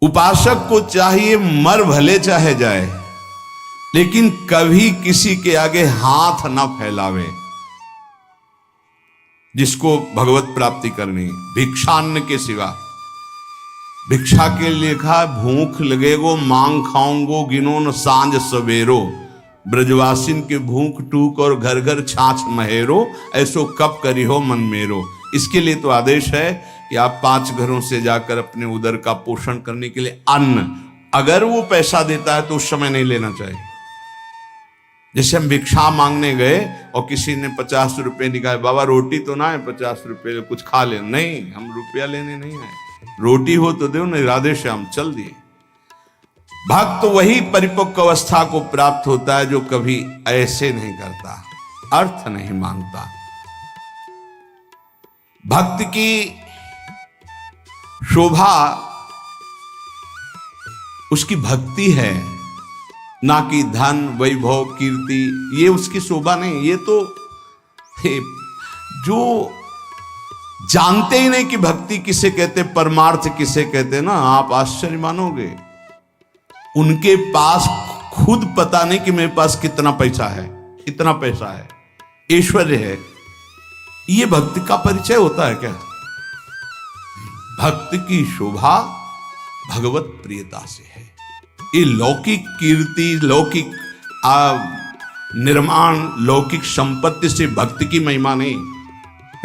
उपासक को चाहिए मर भले चाहे जाए, लेकिन कभी किसी के आगे हाथ ना फैलावे। जिसको भगवत प्राप्ति करनी, भिक्षान्न के सिवा। भिक्षा के लिखा, भूख लगेगो मांग खाऊंगो, गिनो न सांझ सवेरो। ब्रजवासिन के भूख टूक और घर घर छाछ महेरो, ऐसो कब करी हो मन मेरो। इसके लिए तो आदेश है कि आप 5 घरों से जाकर अपने उदर का पोषण करने के लिए अन्न, अगर वो पैसा देता है तो उस समय नहीं लेना चाहिए। जैसे हम भिक्षा मांगने गए और किसी ने 50 रुपए निकाले, बाबा रोटी तो ना है, 50 रुपए कुछ खा ले। नहीं, हम रुपया लेने नहीं आए, रोटी हो तो दो ना, इरादे से हम चल दिए। भक्त वही परिपक्व अवस्था को प्राप्त होता है जो कभी ऐसे नहीं करता, अर्थ नहीं मांगता। भक्त की शोभा उसकी भक्ति है, ना कि धन वैभव कीर्ति। ये उसकी शोभा नहीं। ये तो जो जानते ही नहीं कि भक्ति किसे कहते, परमार्थ किसे कहते ना, आप आश्चर्य मानोगे। उनके पास खुद पता नहीं कि मेरे पास कितना पैसा है, इतना पैसा है, ऐश्वर्य है। ये भक्ति का परिचय होता है क्या? भक्त की शोभा भगवत प्रियता से है। ये लौकिक कीर्ति, लौकिक निर्माण, लौकिक संपत्ति से भक्ति की महिमा नहीं।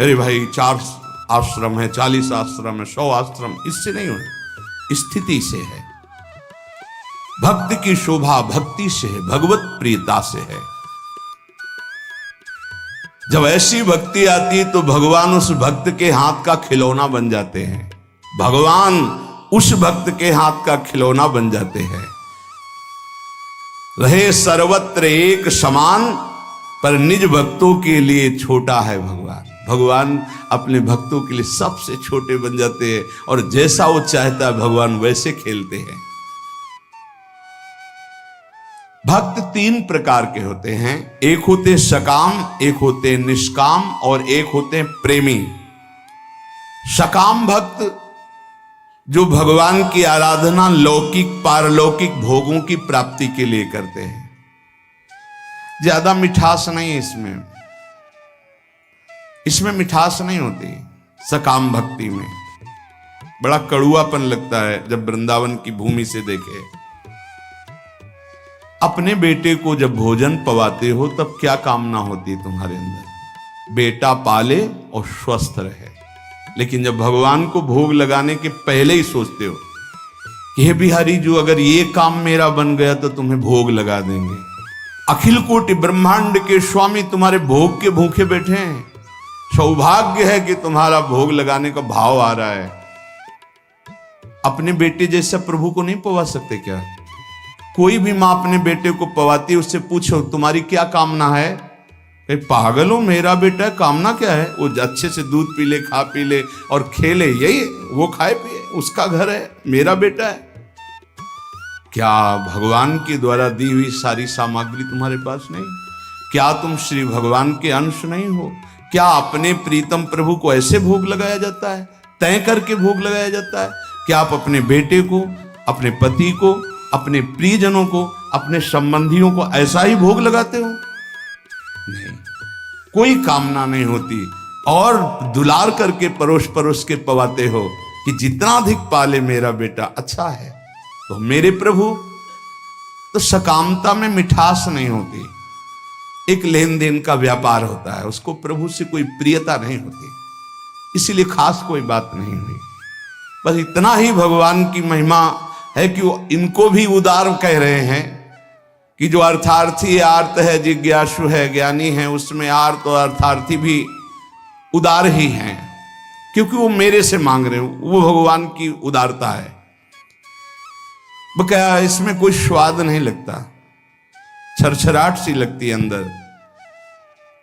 अरे भाई 4 आश्रम है, 40 आश्रम है, 100 आश्रम, इससे नहीं हो, स्थिति से है। भक्त की शोभा भक्ति से है, भगवत प्रियता से है। जब ऐसी भक्ति आती है तो भगवान उस भक्त के हाथ का खिलौना बन जाते हैं। भगवान उस भक्त के हाथ का खिलौना बन जाते हैं। रहे सर्वत्र एक समान, पर निज भक्तों के लिए छोटा है भगवान। भगवान अपने भक्तों के लिए सबसे छोटे बन जाते हैं और जैसा वो चाहता है भगवान वैसे खेलते हैं। भक्त 3 प्रकार के होते हैं। एक होते सकाम, एक होते निष्काम और एक होते प्रेमी। सकाम भक्त जो भगवान की आराधना लौकिक पारलौकिक भोगों की प्राप्ति के लिए करते हैं। ज्यादा मिठास नहीं है इसमें मिठास नहीं होती। सकाम भक्ति में बड़ा कड़ुआपन लगता है। जब वृंदावन की भूमि से देखे, अपने बेटे को जब भोजन पवाते हो तब क्या कामना होती है तुम्हारे अंदर? बेटा पाले और स्वस्थ रहे। लेकिन जब भगवान को भोग लगाने के पहले ही सोचते हो कि हे बिहारी जो, अगर ये काम मेरा बन गया तो तुम्हें भोग लगा देंगे। अखिल कोटि ब्रह्मांड के स्वामी तुम्हारे भोग के भूखे बैठे हैं। सौभाग्य है कि तुम्हारा भोग लगाने का भाव आ रहा है। अपने बेटे जैसा प्रभु को नहीं पवा सकते क्या? कोई भी मां अपने बेटे को पवाती है, उससे पूछो तुम्हारी क्या कामना है? पागल हो, मेरा बेटा है, कामना क्या है? वो अच्छे से दूध पी ले, खा पी ले और खेले, यही वो खाए पिए, उसका घर है, मेरा बेटा है। क्या भगवान के द्वारा दी हुई सारी सामग्री तुम्हारे पास नहीं? क्या तुम श्री भगवान के अंश नहीं हो? क्या अपने प्रीतम प्रभु को ऐसे भोग लगाया जाता है, तय करके भोग लगाया जाता है? क्या आप अपने बेटे को, अपने पति को, अपने प्रियजनों को, अपने संबंधियों को ऐसा ही भोग लगाते हो? नहीं, कोई कामना नहीं होती। और दुलार करके परोस परोस के पवाते हो कि जितना अधिक पाले मेरा बेटा अच्छा है। तो मेरे प्रभु, तो सकामता में मिठास नहीं होती। एक लेन देन का व्यापार होता है, उसको प्रभु से कोई प्रियता नहीं होती, इसीलिए खास कोई बात नहीं हुई। बस इतना ही भगवान की महिमा है कि वो इनको भी उदार कह रहे हैं कि जो अर्थार्थी आर्त है, जिज्ञासु है, ज्ञानी है, उसमें आर्त और अर्थार्थी भी उदार ही हैं, क्योंकि वो मेरे से मांग रहे हो। वो भगवान की उदारता है। वो क्या, इसमें कोई स्वाद नहीं लगता, छरछराहट सी लगती है अंदर।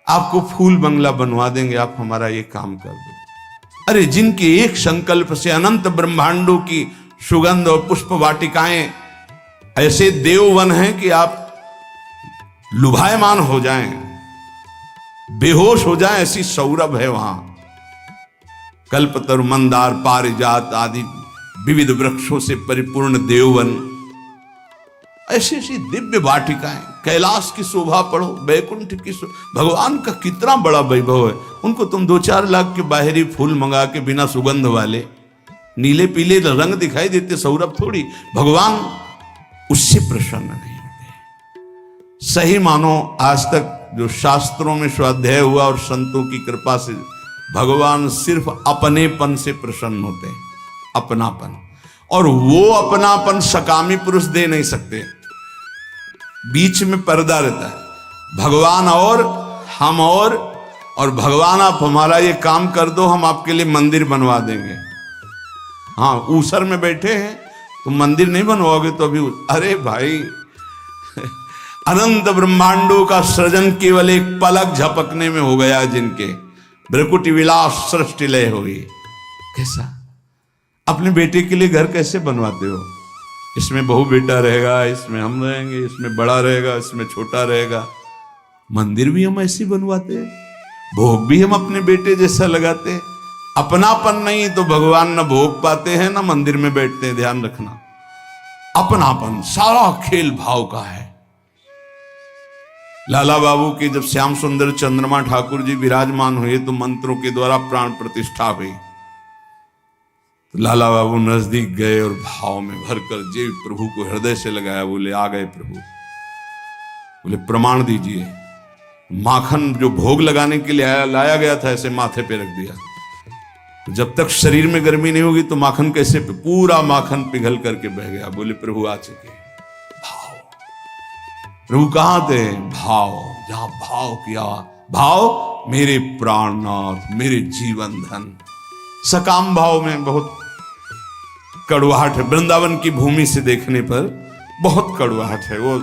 आपको फूल बंगला बनवा देंगे, आप हमारा ये काम कर दो। अरे जिनके एक संकल्प से अनंत ब्रह्मांडों की सुगंध और पुष्प वाटिकाएं, ऐसे देववन हैं कि आप लुभायमान हो जाएं, बेहोश हो जाएं, ऐसी सौरभ है वहां। कल्पतरु, मंदार, पारिजात आदि विविध वृक्षों से परिपूर्ण देववन, ऐसी ऐसी दिव्य वाटिकाएं, कैलाश की शोभा पढ़ो, बैकुंठ की भगवान का कितना बड़ा वैभव है। उनको तुम 2-4 लाख के बाहरी फूल मंगा के बिना सुगंध वाले नीले पीले रंग दिखाई देते, सौरभ थोड़ी, भगवान उससे प्रसन्न नहीं होते। सही मानो आज तक जो शास्त्रों में स्वाध्याय हुआ और संतों की कृपा से भगवान सिर्फ अपनेपन से प्रसन्न होते हैं, अपनापन, और वो अपनापन सकामी पुरुष दे नहीं सकते। बीच में पर्दा रहता है, भगवान और हम और भगवान आप हमारा ये काम कर दो, हम आपके लिए मंदिर बनवा देंगे। हाँ, ऊसर में बैठे हैं तो मंदिर नहीं बनवाओगे तो अभी, अरे भाई अनंत ब्रह्मांडों का सृजन केवल एक पलक झपकने में हो गया, जिनके भ्रकुटी विलास सृष्टि लय हुई। कैसा अपने बेटे के लिए घर कैसे बनवाते हो? इसमें बहू बेटा रहेगा, इसमें हम रहेंगे, इसमें बड़ा रहेगा, इसमें छोटा रहेगा। मंदिर भी हम ऐसे बनवाते हैं, भोग भी हम अपने बेटे जैसा लगाते हैं। अपनापन नहीं तो भगवान न भोग पाते हैं न मंदिर में बैठते हैं। ध्यान रखना, अपनापन सारा खेल भाव का है। लाला बाबू के जब श्याम सुंदर चंद्रमा ठाकुर जी विराजमान हुए तो मंत्रों के द्वारा प्राण प्रतिष्ठा हुई। तो लाला बाबू नजदीक गए और भाव में भरकर जीव प्रभु को हृदय से लगाया। बोले, आ गए प्रभु। बोले, प्रमाण दीजिए। माखन जो भोग लगाने के लिए लाया गया था ऐसे माथे पे रख दिया। तो जब तक शरीर में गर्मी नहीं होगी तो माखन कैसे, पूरा माखन पिघल करके बह गया। बोले, प्रभु आ चुके। भाव, प्रभु कहां थे? भाव, जहां भाव किया, भाव मेरे प्राणनाथ, मेरे जीवन धन। सकाम भाव में बहुत कड़वाहट है। वृंदावन की भूमि से देखने पर बहुत कड़वाहट है, वो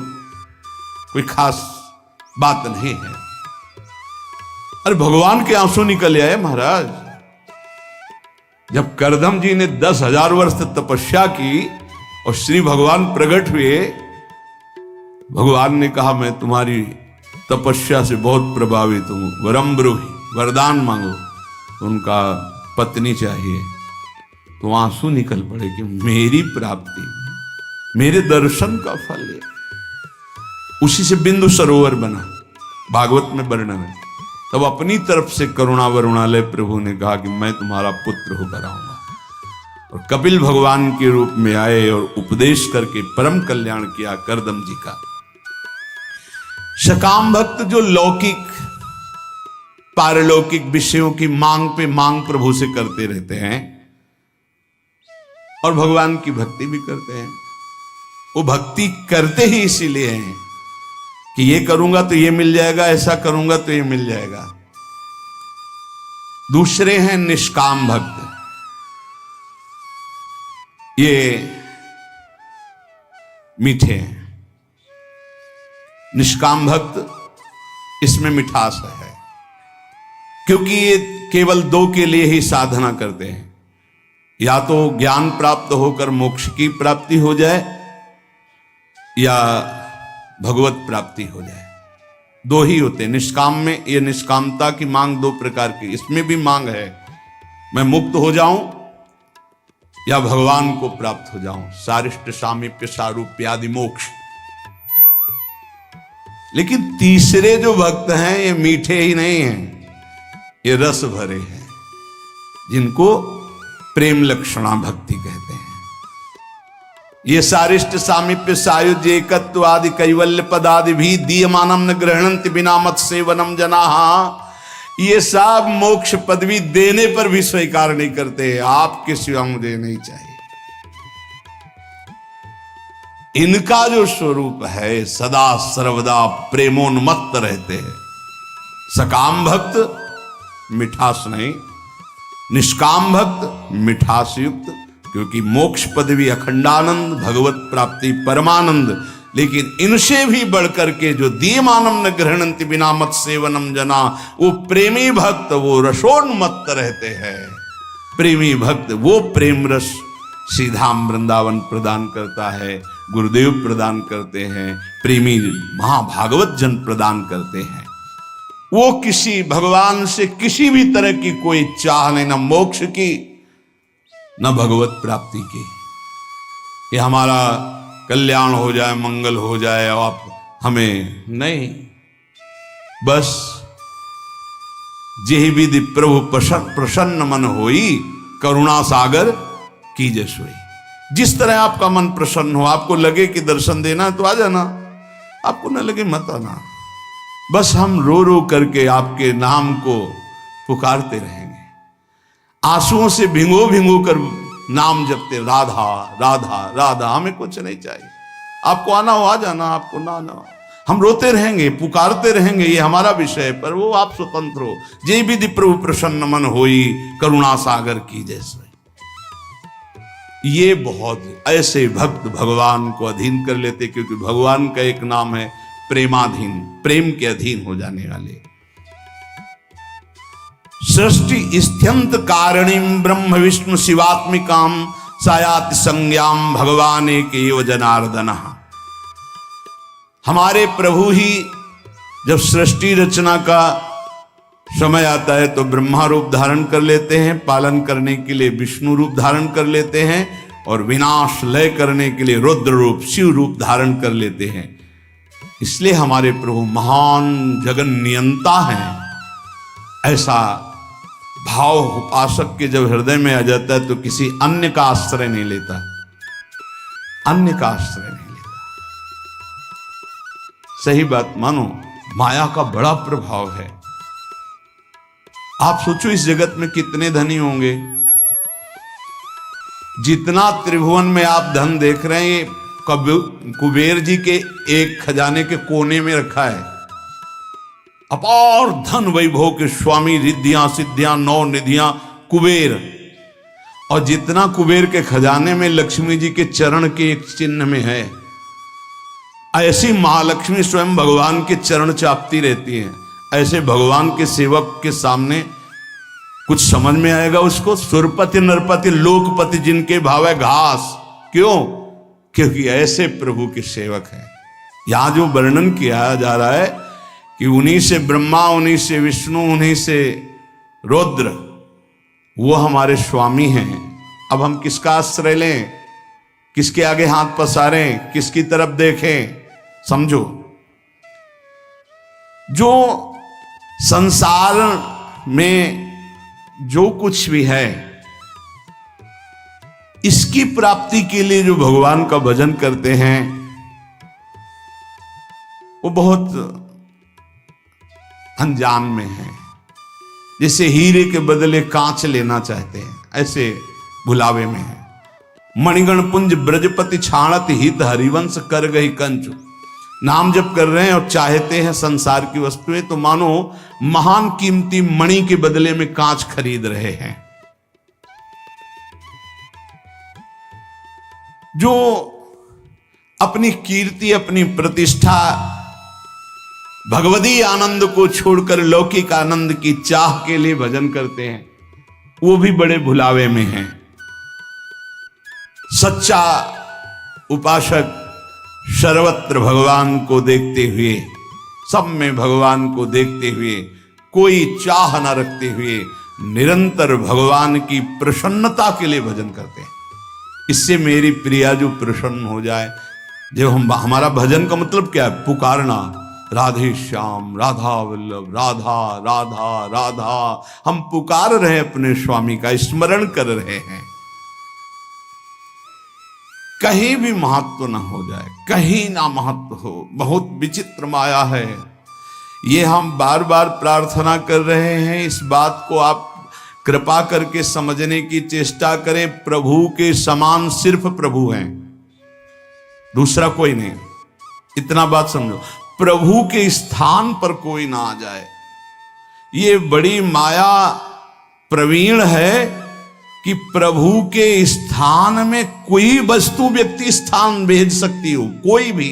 कोई खास बात नहीं है। अरे भगवान के आंसू निकल आए महाराज। जब करदम जी ने 10,000 वर्ष तपस्या की और श्री भगवान प्रकट हुए, भगवान ने कहा, मैं तुम्हारी तपस्या से बहुत प्रभावित हूं, वरम ब्रूहि, वरदान मांगो। तो उनका पत्नी चाहिए। तो आंसू निकल पड़े कि मेरी प्राप्ति, मेरे दर्शन का फल है। उसी से बिंदु सरोवर बना, भागवत में वर्णन है। तब अपनी तरफ से करुणा वरुणालय प्रभु ने कहा कि मैं तुम्हारा पुत्र होकर आऊंगा। और कपिल भगवान के रूप में आए और उपदेश करके परम कल्याण किया करदम जी का। सकाम भक्त जो लौकिक पारलौकिक विषयों की मांग पे मांग प्रभु से करते रहते हैं और भगवान की भक्ति भी करते हैं। वो भक्ति करते ही इसीलिए हैं कि ये करूंगा तो ये मिल जाएगा, ऐसा करूंगा तो ये मिल जाएगा। दूसरे हैं निष्काम भक्त। ये मीठे हैं। निष्काम भक्त, इसमें मिठास है, क्योंकि ये केवल दो के लिए ही साधना करते हैं। या तो ज्ञान प्राप्त होकर मोक्ष की प्राप्ति हो जाए या भगवत प्राप्ति हो जाए, दो ही होते हैं। निष्काम में ये निष्कामता की मांग दो प्रकार की, इसमें भी मांग है, मैं मुक्त हो जाऊं या भगवान को प्राप्त हो जाऊं, सारिष्ट सामीप्य सारूप्यादि मोक्ष। लेकिन तीसरे जो भक्त हैं ये मीठे ही नहीं हैं, ये रस भरे हैं, जिनको प्रेम लक्षणा भक्ति कहते हैं। ये सारिष्ट सामीप्य सायुज्य एकत्व आदि कैवल्य पदादि भी दीयमानम न ग्रहणन्ति बिना मत सेवनम जनाः, ये सब मोक्ष पदवी देने पर भी स्वीकार नहीं करते। आपके सिवा मुझे नहीं चाहिए। इनका जो स्वरूप है सदा सर्वदा प्रेमोन्मत्त रहते हैं। सकाम भक्त मिठास नहीं, निष्काम भक्त मिठास युक्त, क्योंकि मोक्ष पदवी अखंडानंद, भगवत प्राप्ति परमानंद। लेकिन इनसे भी बढ़कर के जो दीयमानम न ग्रहणन्ति बिना मत सेवनम जना, वो प्रेमी भक्त, वो रसोन्मत्त रहते हैं। प्रेमी भक्त वो प्रेम रस सीधा वृंदावन प्रदान करता है, गुरुदेव प्रदान करते हैं, प्रेमी महाभागवत जन प्रदान करते हैं। वो किसी भगवान से किसी भी तरह की कोई चाह नहीं, न मोक्ष की न भगवत प्राप्ति की, कि हमारा कल्याण हो जाए, मंगल हो जाए और आप हमें नहीं, बस जेहि विधि प्रभु प्रसन्न मन होई, करुणा सागर कीजे सोई। जिस तरह आपका मन प्रसन्न हो, आपको लगे कि दर्शन देना तो आ जाना, आपको न लगे मत आना, बस हम रो रो करके आपके नाम को पुकारते रहेंगे, आंसुओं से भिंगो भिंगो कर नाम जपते, राधा राधा राधा। हमें कुछ नहीं चाहिए, आपको आना हो आ जाना, आपको ना आना हो, हम रोते रहेंगे, पुकारते रहेंगे, ये हमारा विषय है, पर वो आप स्वतंत्र हो। जे विधि प्रभु प्रसन्न मन होई, करुणा सागर की जैसे। ये बहुत ऐसे भक्त भगवान को अधीन कर लेते, क्योंकि भगवान का एक नाम है प्रेमाधीन, प्रेम के अधीन हो जाने वाले। सृष्टि स्त्यंत कारणीम ब्रह्म विष्णु शिवात्मिकाम सायाति संज्ञाम भगवान एकेव जनार्दन। हमारे प्रभु ही जब सृष्टि रचना का समय आता है तो ब्रह्मा रूप धारण कर लेते हैं, पालन करने के लिए विष्णु रूप धारण कर लेते हैं, और विनाश लय करने के लिए रुद्र रूप शिव रूप धारण कर लेते हैं। इसलिए हमारे प्रभु महान जगन नियंता हैं। ऐसा भाव उपासक के जब हृदय में आ जाता है तो किसी अन्य का आश्रय नहीं लेता, अन्य का आश्रय नहीं लेता। सही बात मानो, माया का बड़ा प्रभाव है। आप सोचो इस जगत में कितने धनी होंगे, जितना त्रिभुवन में आप धन देख रहे हैं कुबेर जी के एक खजाने के कोने में रखा है। अपार धन वैभव के स्वामी, रिद्धियां सिद्धियां नौ निधियां कुबेर, और जितना कुबेर के खजाने में लक्ष्मी जी के चरण के एक चिन्ह में है, ऐसी महालक्ष्मी स्वयं भगवान के चरण चापती रहती हैं। ऐसे भगवान के सेवक के सामने कुछ समझ में आएगा उसको? सुरपति नरपति लोकपति जिनके भाव है घास। क्यों? क्योंकि ऐसे प्रभु के सेवक हैं। यहां जो वर्णन किया जा रहा है कि उन्हीं से ब्रह्मा, उन्हीं से विष्णु, उन्हीं से रुद्र, वो हमारे स्वामी हैं। अब हम किसका आश्रय लें, किसके आगे हाथ पसारें, किसकी तरफ देखें? समझो, जो संसार में जो कुछ भी है, इसकी प्राप्ति के लिए जो भगवान का भजन करते हैं, वो बहुत अनजान में है। जैसे हीरे के बदले कांच लेना चाहते हैं, ऐसे भुलावे में है। मणिगण पुंज ब्रजपति छाणत हित हरिवंश कर गई कंचु। नाम जप कर रहे हैं और चाहते हैं संसार की वस्तुएं, तो मानो महान कीमती मणि के बदले में कांच खरीद रहे हैं। जो अपनी कीर्ति, अपनी प्रतिष्ठा, भगवदी आनंद को छोड़कर लौकिक आनंद की चाह के लिए भजन करते हैं, वो भी बड़े भुलावे में हैं। सच्चा उपासक सर्वत्र भगवान को देखते हुए, सब में भगवान को देखते हुए, कोई चाह न रखते हुए, निरंतर भगवान की प्रसन्नता के लिए भजन करते हैं। इससे मेरी प्रिया जो प्रसन्न हो जाए। जब हमारा भजन का मतलब क्या है? पुकारना, राधे श्याम, राधा वल्लभ, राधा राधा राधा। हम पुकार रहे अपने स्वामी का, स्मरण कर रहे हैं। कहीं भी महत्व ना हो जाए, कहीं ना महत्व हो। बहुत विचित्र माया है ये। हम बार बार प्रार्थना कर रहे हैं, इस बात को आप कृपा करके समझने की चेष्टा करें। प्रभु के समान सिर्फ प्रभु हैं, दूसरा कोई नहीं। इतना बात समझो, प्रभु के स्थान पर कोई ना आ जाए। ये बड़ी माया प्रवीण है कि प्रभु के स्थान में कोई वस्तु, व्यक्ति स्थान भेज सकती हो, कोई भी।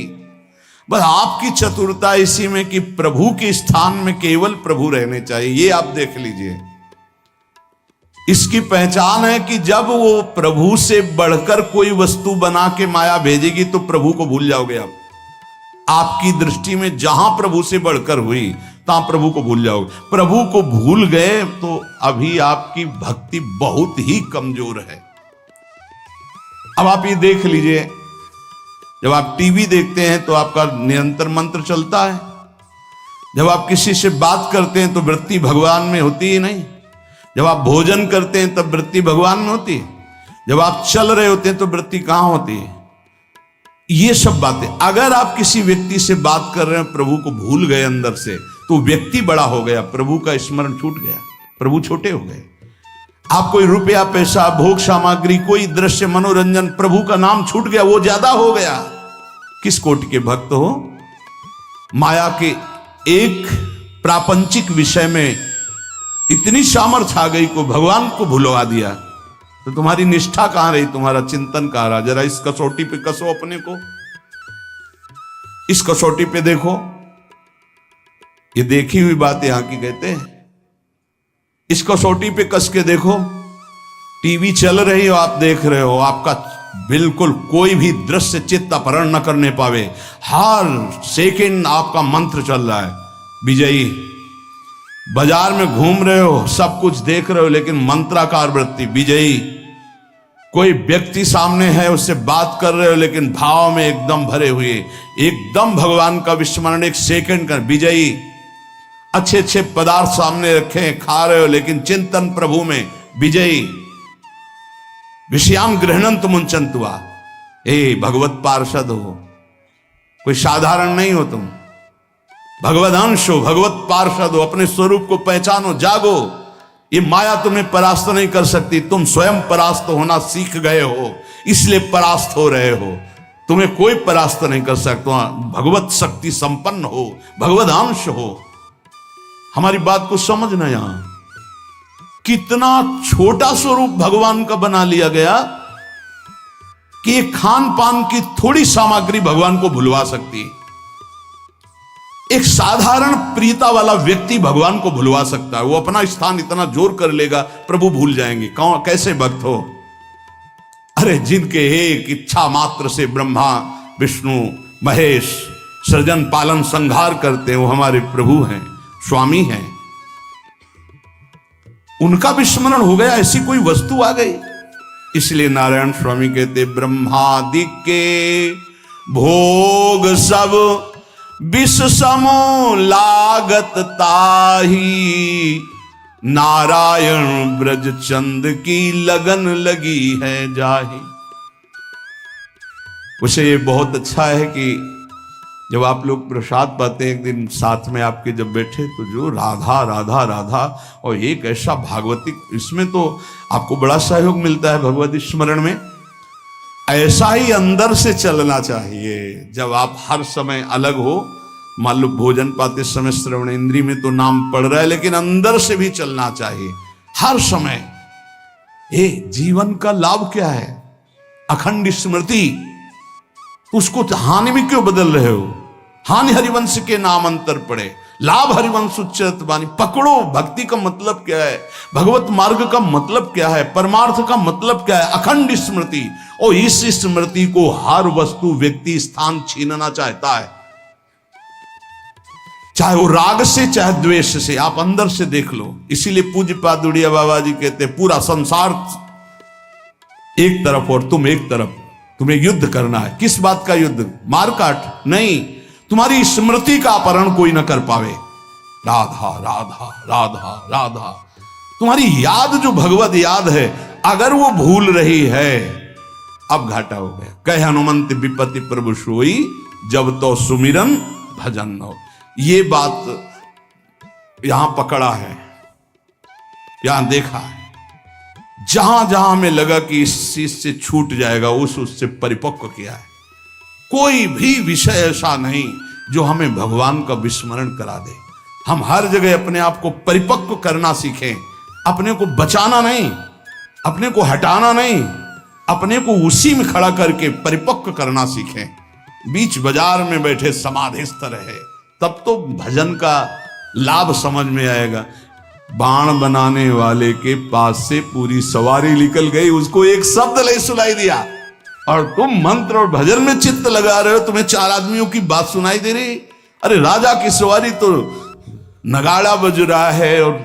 बस आपकी चतुरता इसी में कि प्रभु के स्थान में केवल प्रभु रहने चाहिए। ये आप देख लीजिए, इसकी पहचान है कि जब वो प्रभु से बढ़कर कोई वस्तु बना के माया भेजेगी तो प्रभु को भूल जाओगे आप। आपकी दृष्टि में जहां प्रभु से बढ़कर हुई, तहां प्रभु को भूल जाओगे। प्रभु को भूल गए तो अभी आपकी भक्ति बहुत ही कमजोर है। अब आप ये देख लीजिए, जब आप टीवी देखते हैं तो आपका निरंतर मंत्र चलता है, जब आप किसी से बात करते हैं तो वृत्ति भगवान में होती ही नहीं, जब आप भोजन करते हैं तब वृत्ति भगवान में होती है, जब आप चल रहे होते हैं तो वृत्ति कहां होती है। ये सब बातें, अगर आप किसी व्यक्ति से बात कर रहे हैं, प्रभु को भूल गए अंदर से, तो व्यक्ति बड़ा हो गया, प्रभु का स्मरण छूट गया, प्रभु छोटे हो गए। आप कोई रुपया पैसा भोग सामग्री कोई दृश्य मनोरंजन, प्रभु का नाम छूट गया, वो ज्यादा हो गया। किस कोटि के भक्त हो, माया के एक प्रापंचिक विषय में इतनी सामर्थ्य आ गई को भगवान को भुलवा दिया, तो तुम्हारी निष्ठा कहां रही, तुम्हारा चिंतन कहां रहा। जरा इस कसौटी पे कसो अपने को, इस कसौटी पे देखो, ये देखी हुई बात यहां की कहते हैं। इस कसौटी पे कस के देखो, टीवी चल रही हो, आप देख रहे हो, आपका बिल्कुल कोई भी दृश्य चित्त अपहरण न करने पावे, हर सेकंड आपका मंत्र चल रहा है विजयी। बाजार में घूम रहे हो, सब कुछ देख रहे हो, लेकिन मंत्राकार वृत्ति विजयी। कोई व्यक्ति सामने है, उससे बात कर रहे हो, लेकिन भाव में एकदम भरे हुए, एकदम भगवान का विस्मरण, एक सेकंड का विजयी। अच्छे अच्छे पदार्थ सामने रखे हैं, खा रहे हो, लेकिन चिंतन प्रभु में विजयी। विषयाम गृहणंत मुंचंतुआ, ए भगवत पार्षद हो, कोई साधारण नहीं हो तुम, भगवत अंश हो, भगवत पार्षद हो, अपने स्वरूप को पहचानो, जागो। ये माया तुम्हें परास्त नहीं कर सकती, तुम स्वयं परास्त होना सीख गए हो, इसलिए परास्त हो रहे हो, तुम्हें कोई परास्त नहीं कर सकता। भगवत शक्ति संपन्न हो, भगवत अंश हो। हमारी बात को समझना, यहां कितना छोटा स्वरूप भगवान का बना लिया गया कि खान पान की थोड़ी सामग्री भगवान को भुलवा सकती है। एक साधारण प्रियता वाला व्यक्ति भगवान को भुलवा सकता है, वो अपना स्थान इतना जोर कर लेगा, प्रभु भूल जाएंगे। कौन, कैसे भक्त हो? अरे जिनके एक इच्छा मात्र से ब्रह्मा विष्णु महेश सृजन पालन संहार करते हैं, वो हमारे प्रभु हैं, स्वामी हैं। उनका विस्मरण हो गया, ऐसी कोई वस्तु आ गई। इसलिए नारायण स्वामी कहते, ब्रह्मादि के भोग सब विष समो लागत ताही, नारायण ब्रज चंद की लगन लगी है जाही। उसे ये बहुत अच्छा है कि जब आप लोग प्रसाद पाते हैं, एक दिन साथ में आपके जब बैठे, तो जो राधा राधा राधा और एक ऐसा भागवतिक, इसमें तो आपको बड़ा सहयोग मिलता है भगवत स्मरण में। ऐसा ही अंदर से चलना चाहिए। जब आप हर समय अलग हो, मान लो भोजन पाते समय श्रवण इंद्री में तो नाम पड़ रहा है, लेकिन अंदर से भी चलना चाहिए हर समय। ये जीवन का लाभ क्या है? अखंड स्मृति। उसको हानि में क्यों बदल रहे हो? हानि हरिवंश के नाम अंतर पड़े, लाभ हरिवंश उच्चत वाणी। पकड़ो, भक्ति का मतलब क्या है, भगवत मार्ग का मतलब क्या है, परमार्थ का मतलब क्या है? अखंड स्मृति। और इस स्मृति को हर वस्तु व्यक्ति स्थान छीनना चाहता है, चाहे वो राग से चाहे द्वेष से। आप अंदर से देख लो। इसीलिए पूज्य पादुड़िया बाबा जी कहते, पूरा संसार एक तरफ और तुम एक तरफ, तुम्हें युद्ध करना है। किस बात का युद्ध? मारकाट नहीं, तुम्हारी स्मृति का अपहरण कोई ना कर पावे। राधा राधा राधा राधा, तुम्हारी याद जो भगवत याद है, अगर वो भूल रही है, अब घाटा हो गया। कह हनुमंत विपत्ति प्रभु सोई, जब तो सुमिरन भजन हो। ये बात यहां पकड़ा है, यहां देखा है। जहां जहां हमें लगा कि इस चीज से छूट जाएगा, उससे परिपक्व किया है। कोई भी विषय ऐसा नहीं जो हमें भगवान का विस्मरण करा दे। हम हर जगह अपने आप को परिपक्व करना सीखें, अपने को बचाना नहीं, अपने को हटाना नहीं, अपने को उसी में खड़ा करके परिपक्व करना सीखें। बीच बाजार में बैठे समाधिस्थ रहे, तब तो भजन का लाभ समझ में आएगा। बाण बनाने वाले के पास से पूरी सवारी निकल गई, उसको एक शब्द नहीं सुनाई दिया, और तुम मंत्र और भजन में चित्त लगा रहे हो, तुम्हें चार आदमियों की बात सुनाई दे रही। अरे राजा की सवारी तो नगाड़ा बज रहा है और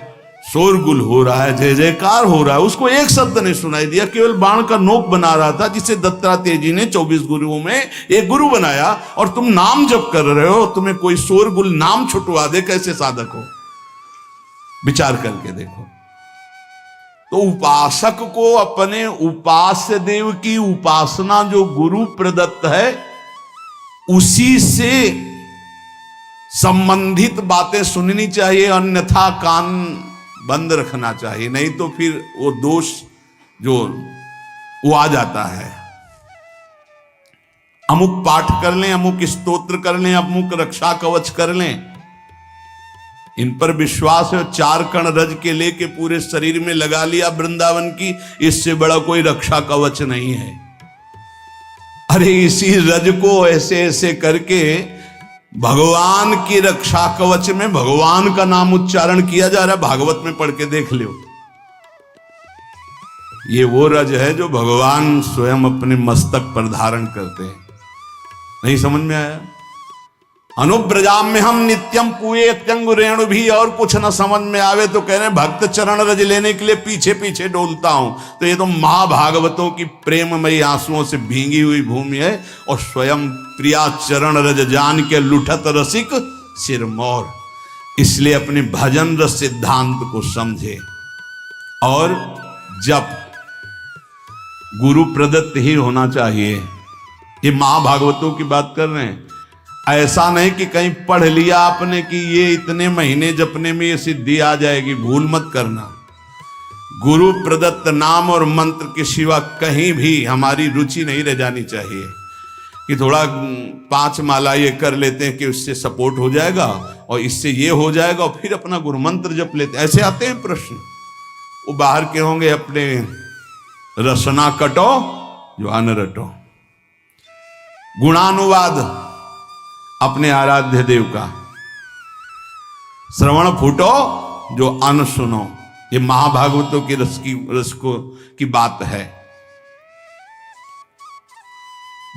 शोरगुल हो रहा है, जय जयकार हो रहा है, उसको एक शब्द नहीं सुनाई दिया, केवल बाण का नोक बना रहा था, जिसे दत्तात्रेय जी ने 24 गुरुओं में एक गुरु बनाया। और तुम नाम जप कर रहे हो, तुम्हें कोई शोरगुल नाम छुटवा दे, कैसे साधक हो? विचार करके देखो। तो उपासक को अपने उपास्य देव की उपासना जो गुरु प्रदत्त है, उसी से संबंधित बातें सुननी चाहिए, अन्यथा कान बंद रखना चाहिए, नहीं तो फिर वो दोष जो वो आ जाता है। अमुक पाठ कर लें, अमुक स्तोत्र कर लें, अमुक रक्षा कवच कर लें, इन पर विश्वास है, 4 कण रज के लेके पूरे शरीर में लगा लिया वृंदावन की, इससे बड़ा कोई रक्षा कवच नहीं है। अरे इसी रज को ऐसे ऐसे करके भगवान की रक्षा कवच में भगवान का नाम उच्चारण किया जा रहा है। भागवत में पढ़ के देख लो, ये वो रज है जो भगवान स्वयं अपने मस्तक पर धारण करते हैं। नहीं समझ में आया? अनुब्रजाम में हम नित्यम कुए त्यंग रेणु भी, और कुछ न समझ में आवे तो कह रहे भक्त चरण रज लेने के लिए पीछे पीछे डोलता हूं। तो ये तो महाभागवतों की प्रेममयी आंसुओं से भींगी हुई भूमि है, और स्वयं प्रिया चरण रज जान के लुठत रसिक सिरमौर। इसलिए अपने भजन रस सिद्धांत को समझे, और जब गुरु प्रदत्त ही होना चाहिए। ये महाभागवतों की बात कर रहे हैं, ऐसा नहीं कि कहीं पढ़ लिया आपने कि ये इतने महीने जपने में ये सिद्धि आ जाएगी। भूल मत करना, गुरु प्रदत्त नाम और मंत्र के सिवा कहीं भी हमारी रुचि नहीं रह जानी चाहिए कि थोड़ा 5 माला ये कर लेते हैं कि उससे सपोर्ट हो जाएगा और इससे ये हो जाएगा, और फिर अपना गुरु मंत्र जप लेते हैं। ऐसे आते हैं प्रश्न। वो बाहर के होंगे, अपने रसना कटो जो अन रटो। गुणानुवाद अपने आराध्य देव का, श्रवण फूटो जो अन्न सुनो। ये महाभागवतों की रस की बात है।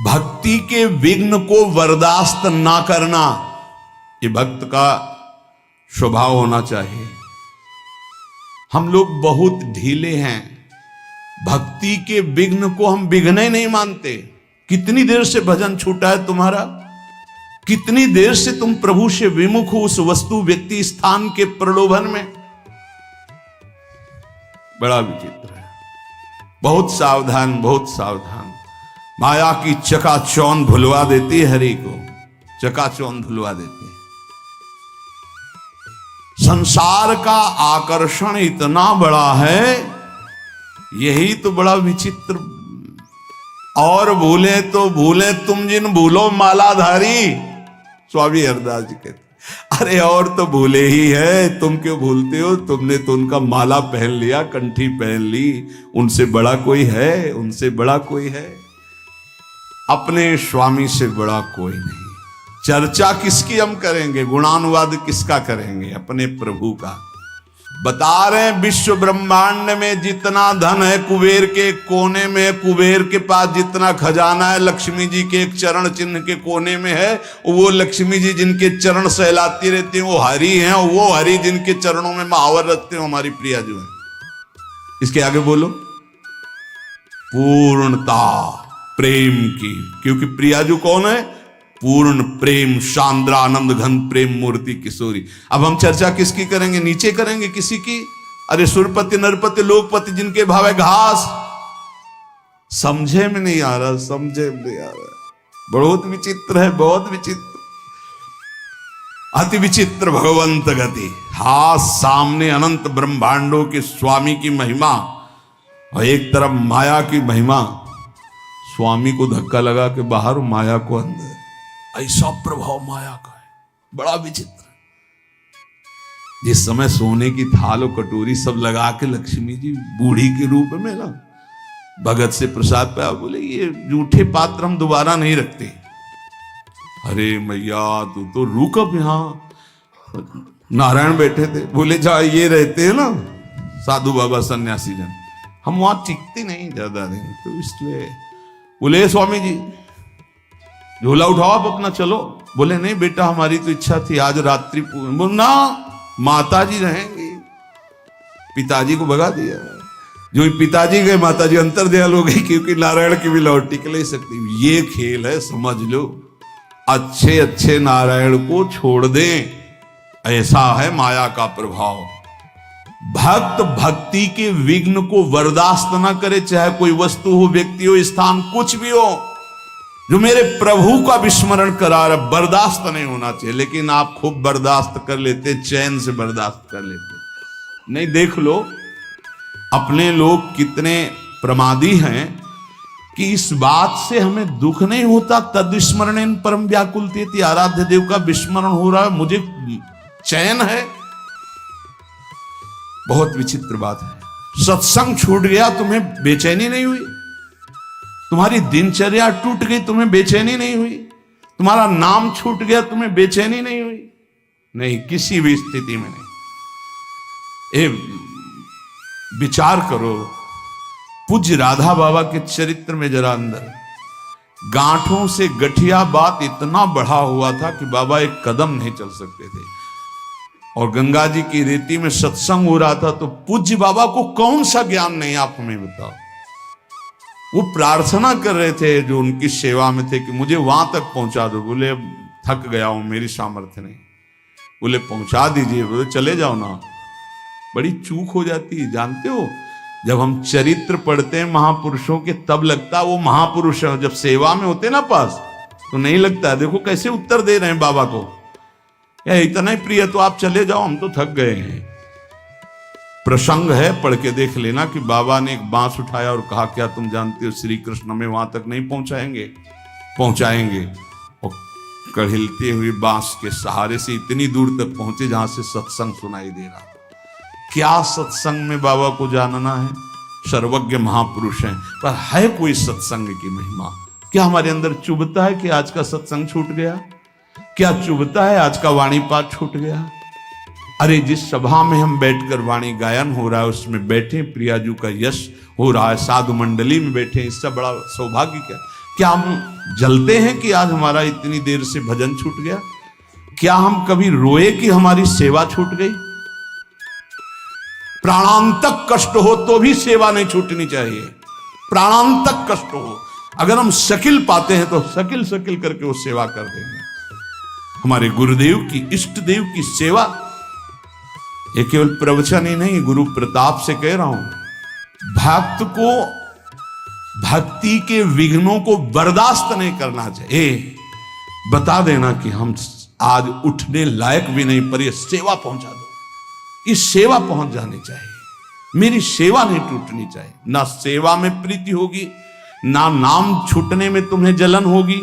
भक्ति के विघ्न को बर्दाश्त ना करना, ये भक्त का स्वभाव होना चाहिए। हम लोग बहुत ढीले हैं, भक्ति के विघ्न को हम विघ्न ही नहीं मानते। कितनी देर से भजन छूटा है तुम्हारा? कितनी देर से तुम प्रभु से विमुख हो उस वस्तु व्यक्ति स्थान के प्रलोभन में? बड़ा विचित्र है। बहुत सावधान, बहुत सावधान। माया की चकाचौंध भुलवा देती है, हरि को चकाचौंध भुलवा देती है। संसार का आकर्षण इतना बड़ा है, यही तो बड़ा विचित्र। और भूले तो भूले तुम जिन भूलो मालाधारी, स्वामी हरदास जी कहते। अरे और तो भूले ही है, तुम क्यों भूलते हो? तुमने तो उनका माला पहन लिया, कंठी पहन ली। उनसे बड़ा कोई है? उनसे बड़ा कोई है? अपने स्वामी से बड़ा कोई नहीं। चर्चा किसकी हम करेंगे? गुणानुवाद किसका करेंगे? अपने प्रभु का। बता रहे हैं, विश्व ब्रह्मांड में जितना धन है कुबेर के कोने में है, कुबेर के पास जितना खजाना है लक्ष्मी जी के एक चरण चिन्ह के कोने में है। वो लक्ष्मी जी जिनके चरण सहलाती रहती हैं वो हरि हैं, और वो हरि जिनके चरणों में महावर रखते हैं हमारी प्रिया जो है। इसके आगे बोलो, पूर्णता प्रेम की, क्योंकि प्रिया जो कौन है? पूर्ण प्रेम, शांद्रा आनंद घन प्रेम मूर्ति किशोरी। अब हम चर्चा किसकी करेंगे? नीचे करेंगे किसी की? अरे सुरपति नरपति लोकपति जिनके भाव है घास। समझे में नहीं आ रहा, समझे में नहीं आ रहा। बहुत विचित्र है, बहुत विचित्र, अति विचित्र भगवंत गति। हाँ, सामने अनंत ब्रह्मांडों के स्वामी की महिमा और एक तरफ माया की महिमा। स्वामी को धक्का लगा के बाहर, माया को अंदर। ऐसा प्रभाव माया का है, बड़ा विचित्र। जिस समय सोने की थाल और कटोरी सब लगा के लक्ष्मी जी बूढ़ी के रूप में ना भगत से प्रसाद पाया, बोले ये जूठे पात्र हम दोबारा नहीं रखते। अरे मैया तू तो रुक, अब यहां नारायण बैठे थे, बोले जा ये रहते हैं ना साधु बाबा सन्यासी जन, हम वहां टिकते नहीं ज्यादा दिन, तो इसलिए बोले स्वामी जी झोला उठाओ आप अपना चलो। बोले नहीं बेटा, हमारी तो इच्छा थी आज रात्रि ना माता जी रहेंगी। पिताजी को भगा दिया। जो पिताजी गए माताजी अंतर्ध्यान हो गई, क्योंकि नारायण की भी लौट टिक नहीं सकती। ये खेल है, समझ लो। अच्छे अच्छे नारायण को छोड़ दें, ऐसा है माया का प्रभाव। भक्त भक्ति के विघ्न को बर्दाश्त ना करे, चाहे कोई वस्तु हो, व्यक्ति हो, स्थान, कुछ भी हो। जो मेरे प्रभु का विस्मरण करा रहा, बर्दाश्त नहीं होना चाहिए। लेकिन आप खूब बर्दाश्त कर लेते, चैन से बर्दाश्त कर लेते। नहीं, देख लो अपने लोग कितने प्रमादी हैं कि इस बात से हमें दुख नहीं होता। तद स्मरणेन परम व्याकुलते, आराध्य देव का विस्मरण हो रहा है, मुझे चैन है। बहुत विचित्र बात है। सत्संग छूट गया, तुम्हें बेचैनी नहीं हुई? तुम्हारी दिनचर्या टूट गई, तुम्हें बेचैनी नहीं हुई? तुम्हारा नाम छूट गया, तुम्हें बेचैनी नहीं हुई? नहीं, किसी भी स्थिति में नहीं। विचार करो, पूज्य राधा बाबा के चरित्र में जरा अंदर गांठों से गठिया बात इतना बढ़ा हुआ था कि बाबा एक कदम नहीं चल सकते थे। और गंगा जी की रेती में सत्संग हो रहा था, तो पूज्य बाबा को कौन सा ज्ञान नहीं, आप हमें बताओ। वो प्रार्थना कर रहे थे जो उनकी सेवा में थे कि मुझे वहां तक पहुंचा दो। बोले अब थक गया हूं, मेरी सामर्थ्य नहीं। बोले पहुंचा दीजिए। बोले चले जाओ ना। बड़ी चूक हो जाती है, जानते हो। जब हम चरित्र पढ़ते हैं महापुरुषों के, तब लगता है वो महापुरुष है। जब सेवा में होते ना पास, तो नहीं लगता। देखो कैसे उत्तर दे रहे हैं बाबा को, या इतना ही प्रिय तो आप चले जाओ, हम तो थक गए हैं। प्रसंग है, पढ़ के देख लेना कि बाबा ने एक बांस उठाया और कहा, क्या तुम जानते हो श्री कृष्ण हमें वहां तक नहीं पहुंचाएंगे? पहुंचाएंगे। और कढ़िलते हुए बांस के सहारे से इतनी दूर तक पहुंचे जहां से सत्संग सुनाई दे रहा। क्या सत्संग में बाबा को जानना है? सर्वज्ञ महापुरुष हैं, पर है कोई सत्संग की महिमा? क्या हमारे अंदर चुभता है कि आज का सत्संग छूट गया? क्या चुभता है आज का वाणी पाठ छूट गया? अरे जिस सभा में हम बैठकर वाणी गायन हो रहा है, उसमें बैठे प्रियाजू का यश हो रहा है, साधु मंडली में बैठे, इससे बड़ा सौभाग्य क्या हम जलते हैं कि आज हमारा इतनी देर से भजन छूट गया? क्या हम कभी रोए कि हमारी सेवा छूट गई? प्राणांतक कष्ट हो तो भी सेवा नहीं छूटनी चाहिए। प्राणांतक कष्ट हो, अगर हम शकिल पाते हैं तो शकिल शकिल करके वो सेवा कर देंगे। हमारे गुरुदेव की, इष्ट देव की सेवा, ये केवल प्रवचन ही नहीं, गुरु प्रताप से कह रहा हूं। भक्त को भक्ति के विघ्नों को बर्दाश्त नहीं करना चाहिए। बता देना कि हम आज उठने लायक भी नहीं, पर ये सेवा पहुंचा दो, इस सेवा पहुंच जानी चाहिए। मेरी सेवा नहीं टूटनी चाहिए। ना सेवा में प्रीति होगी, ना नाम छूटने में तुम्हें जलन होगी,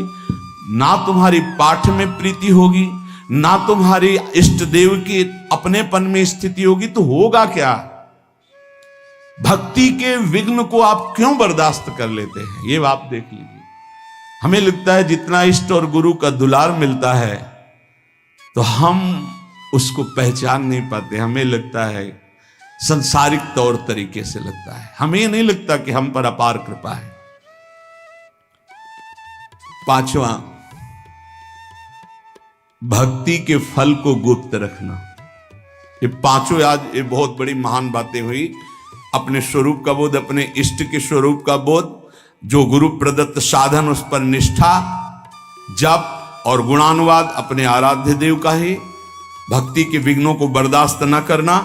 ना तुम्हारी पाठ में प्रीति होगी, ना तुम्हारी इष्ट देव की अपनेपन में स्थिति होगी, तो होगा क्या? भक्ति के विघ्न को आप क्यों बर्दाश्त कर लेते हैं? ये आप देख लीजिए। हमें लगता है जितना इष्ट और गुरु का दुलार मिलता है तो हम उसको पहचान नहीं पाते। हमें लगता है संसारिक तौर तरीके से लगता है, हमें नहीं लगता कि हम पर अपार कृपा है। पांचवा, भक्ति के फल को गुप्त रखना। ये पांचों आज ये बहुत बड़ी महान बातें हुई। अपने स्वरूप का बोध, अपने इष्ट के स्वरूप का बोध, जो गुरु प्रदत्त साधन उस पर निष्ठा, जप और गुणानुवाद अपने आराध्य देव का ही, भक्ति के विघ्नों को बर्दाश्त न करना,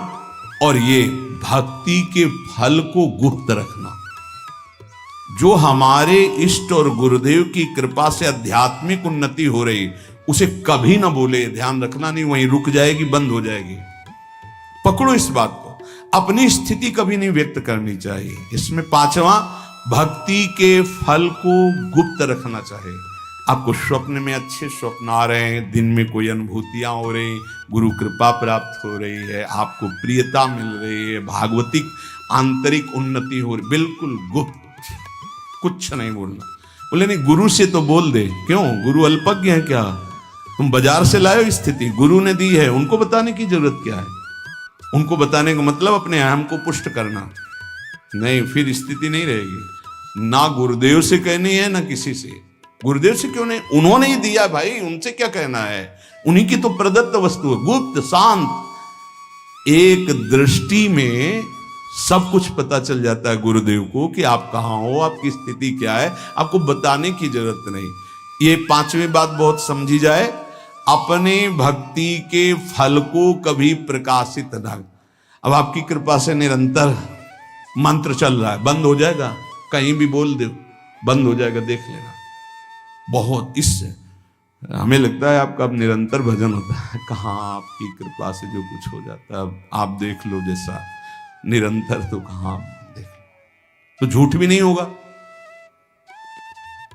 और ये भक्ति के फल को गुप्त रखना। जो हमारे इष्ट और गुरुदेव की कृपा से आध्यात्मिक उन्नति हो रही, उसे कभी ना बोले, ध्यान रखना, नहीं वहीं रुक जाएगी, बंद हो जाएगी। पकड़ो इस बात को, अपनी स्थिति कभी नहीं व्यक्त करनी चाहिए। इसमें पांचवा, भक्ति के फल को गुप्त रखना चाहिए। आपको स्वप्न में अच्छे स्वप्न आ रहे हैं, दिन में कोई अनुभूतियां हो रही, गुरु कृपा प्राप्त हो रही है, आपको प्रियता मिल रही है, भागवतिक आंतरिक उन्नति हो रही, बिल्कुल गुप्त, कुछ नहीं बोलना। बोले नहीं गुरु से तो बोल दे। क्यों? गुरु अल्पज्ञ है क्या? तुम बाजार से लाए हो स्थिति, गुरु ने दी है, उनको बताने की जरूरत क्या है? उनको बताने का मतलब अपने अहम को पुष्ट करना नहीं, फिर स्थिति नहीं रहेगी। ना गुरुदेव से कहनी है ना किसी से। गुरुदेव से क्यों नहीं? उन्होंने ही दिया भाई, उनसे क्या कहना है? उन्हीं की तो प्रदत्त वस्तु है, गुप्त शांत। एक दृष्टि में सब कुछ पता चल जाता है गुरुदेव को कि आप कहाँ हो, आपकी स्थिति क्या है, आपको बताने की जरूरत नहीं। ये पांचवी बात बहुत समझी जाए, अपने भक्ति के फल को कभी प्रकाशित न। अब आपकी कृपा से निरंतर मंत्र चल रहा है, बंद हो जाएगा, कहीं भी बोल दो बंद हो जाएगा, देख लेना। बहुत इससे हमें लगता है आपका अब निरंतर भजन होता है, कहाँ आपकी कृपा से जो कुछ हो जाता है। अब आप देख लो जैसा निरंतर, तो कहाँ देख लो, तो झूठ भी नहीं होगा,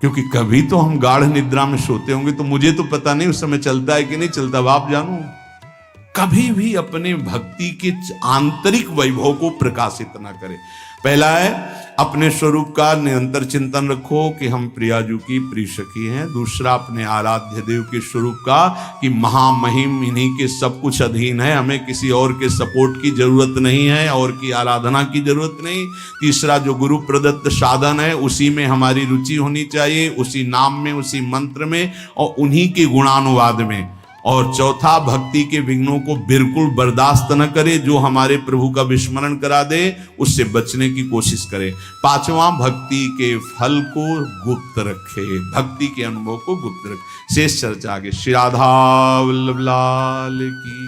क्योंकि कभी तो हम गाढ़ निद्रा में सोते होंगे, तो मुझे तो पता नहीं उस समय चलता है कि नहीं चलता, अब आप जानो। कभी भी अपने भक्ति के आंतरिक वैभव को प्रकाशित ना करें। पहला है अपने स्वरूप का निरंतर चिंतन रखो कि हम प्रियाजू की प्रिय सखी हैं। दूसरा अपने आराध्य देव के स्वरूप का कि महामहिम इन्हीं के सब कुछ अधीन है, हमें किसी और के सपोर्ट की जरूरत नहीं है, और की आराधना की जरूरत नहीं। तीसरा जो गुरु प्रदत्त साधन है उसी में हमारी रुचि होनी चाहिए, उसी नाम में, उसी मंत्र में और उन्हीं के गुणानुवाद में। और चौथा भक्ति के विघ्नों को बिल्कुल बर्दाश्त न करे, जो हमारे प्रभु का विस्मरण करा दे उससे बचने की कोशिश करे। पांचवा भक्ति के फल को गुप्त रखे, भक्ति के अनुभव को गुप्त रखे। शेष चर्चा आगे। श्री राधा वल्लभ लाल की।